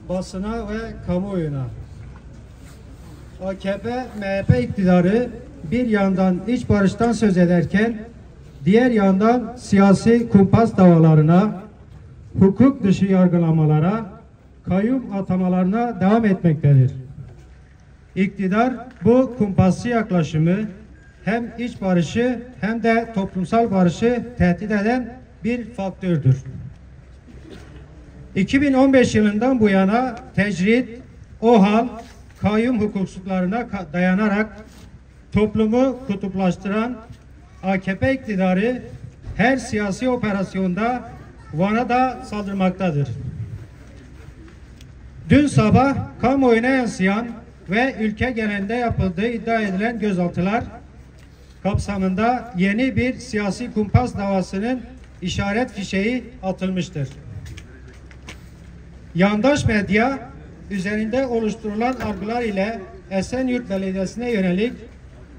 basına ve kamuoyuna. AKP, MHP iktidarı bir yandan iç barıştan söz ederken diğer yandan siyasi kumpas davalarına, hukuk dışı yargılamalara, kayyum atamalarına devam etmektedir. İktidar bu kumpasçı yaklaşımı hem iç barışı hem de toplumsal barışı tehdit eden bir faktördür. 2015 yılından bu yana tecrit, OHAL, kayyum hukuksuzlarına dayanarak toplumu kutuplaştıran AKP iktidarı her siyasi operasyonda Van'a da saldırmaktadır. Dün sabah kamuoyuna yansıyan ve ülke genelinde yapıldığı iddia edilen gözaltılar kapsamında yeni bir siyasi kumpas davasının işaret fişeği atılmıştır. Yandaş medya üzerinde oluşturulan algılar ile Esenyurt Belediyesi'ne yönelik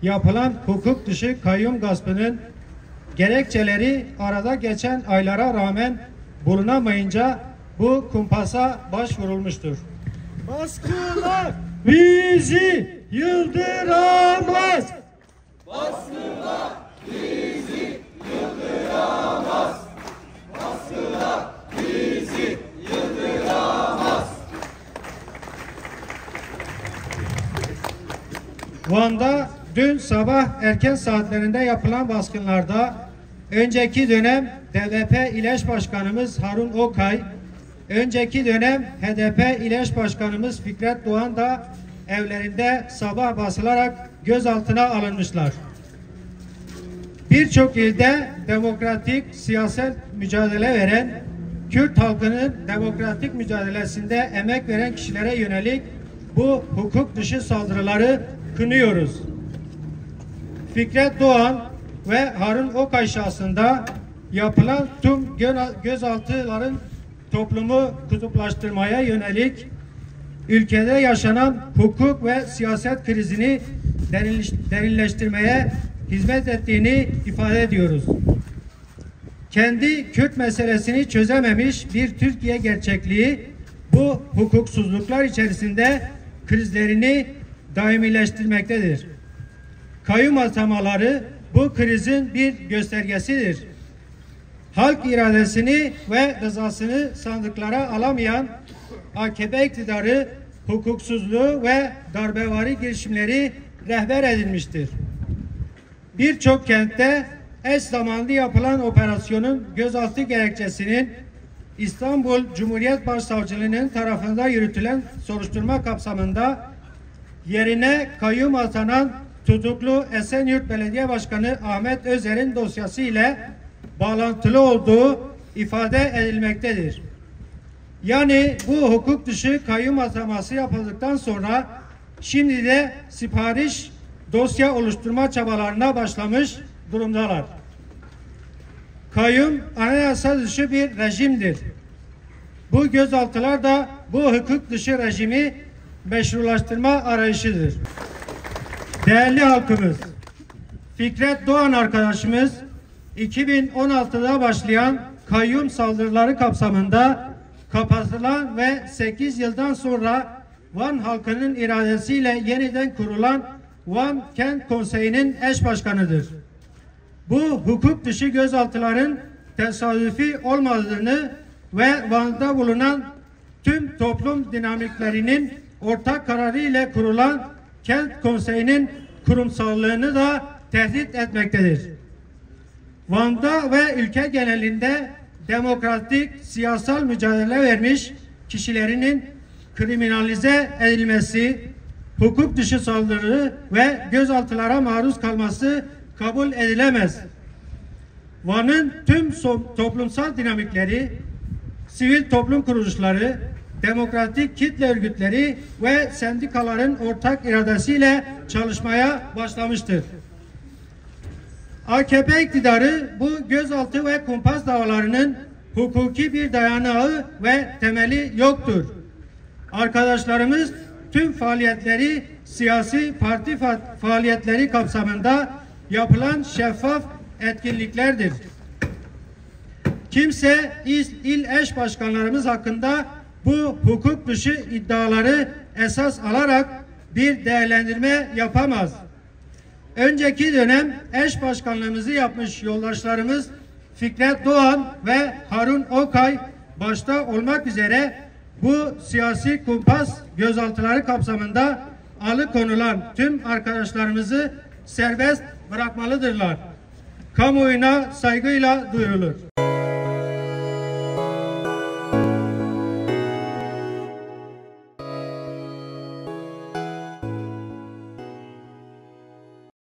yapılan hukuk dışı kayyum gaspının gerekçeleri arada geçen aylara rağmen bulunamayınca bu kumpasa başvurulmuştur. Baskılar bizi yıldıramaz. Baskılar bizi yıldıramaz. Baskılar bizi yıldıramaz. Van'da dün sabah erken saatlerinde yapılan baskınlarda önceki dönem DVP İl Eş Başkanımız Harun Okay, önceki dönem HDP İl Eş Başkanımız Fikret Doğan da evlerinde sabah basılarak gözaltına alınmışlar. Birçok ilde demokratik siyasal mücadele veren, Kürt halkının demokratik mücadelesinde emek veren kişilere yönelik bu hukuk dışı saldırıları kınıyoruz. Fikret Doğan ve Harun Okay şahsında yapılan tüm gözaltıların toplumu kutuplaştırmaya yönelik ülkede yaşanan hukuk ve siyaset krizini derinleştirmeye hizmet ettiğini ifade ediyoruz. Kendi Kürt meselesini çözememiş bir Türkiye gerçekliği bu hukuksuzluklar içerisinde krizlerini daimileştirmektedir. Kayyum atamaları bu krizin bir göstergesidir. Halk iradesini ve rızasını sandıklara alamayan AKP iktidarı hukuksuzluğu ve darbevari girişimleri rehber edilmiştir. Birçok kentte eş zamanlı yapılan operasyonun gözaltı gerekçesinin İstanbul Cumhuriyet Başsavcılığı'nın tarafından yürütülen soruşturma kapsamında yerine kayyum atanan tutuklu Esenyurt Belediye Başkanı Ahmet Özer'in dosyası ile bağlantılı olduğu ifade edilmektedir. Yani bu hukuk dışı kayyum ataması yapıldıktan sonra şimdi de sipariş dosya oluşturma çabalarına başlamış durumdalar. Kayyum anayasa dışı bir rejimdir. Bu gözaltılar da bu hukuk dışı rejimi meşrulaştırma arayışıdır. Değerli halkımız, Fikret Doğan arkadaşımız 2016'da başlayan kayyum saldırıları kapsamında kapatılan ve 8 yıldan sonra Van halkının iradesiyle yeniden kurulan Van Kent Konseyi'nin eş başkanıdır. Bu hukuk dışı gözaltıların tesadüfi olmadığını ve Van'da bulunan tüm toplum dinamiklerinin ortak kararı ile kurulan Kent Konseyi'nin kurumsallığını da tehdit etmektedir. Van'da ve ülke genelinde demokratik siyasal mücadele vermiş kişilerinin kriminalize edilmesi, hukuk dışı saldırı ve gözaltılara maruz kalması kabul edilemez. Van'ın tüm toplumsal dinamikleri, sivil toplum kuruluşları, demokratik kitle örgütleri ve sendikaların ortak iradesiyle çalışmaya başlamıştır. AKP iktidarı bu gözaltı ve kumpas davalarının hukuki bir dayanağı ve temeli yoktur. Arkadaşlarımız tüm faaliyetleri siyasi parti faaliyetleri kapsamında yapılan şeffaf etkinliklerdir. Kimse il eş başkanlarımız hakkında bu hukuk dışı iddiaları esas alarak bir değerlendirme yapamaz. Önceki dönem eş başkanlığımızı yapmış yoldaşlarımız Fikret Doğan ve Harun Okay başta olmak üzere bu siyasi kumpas gözaltıları kapsamında alıkonulan tüm arkadaşlarımızı serbest bırakmalıdırlar. Kamuoyuna saygıyla duyurulur.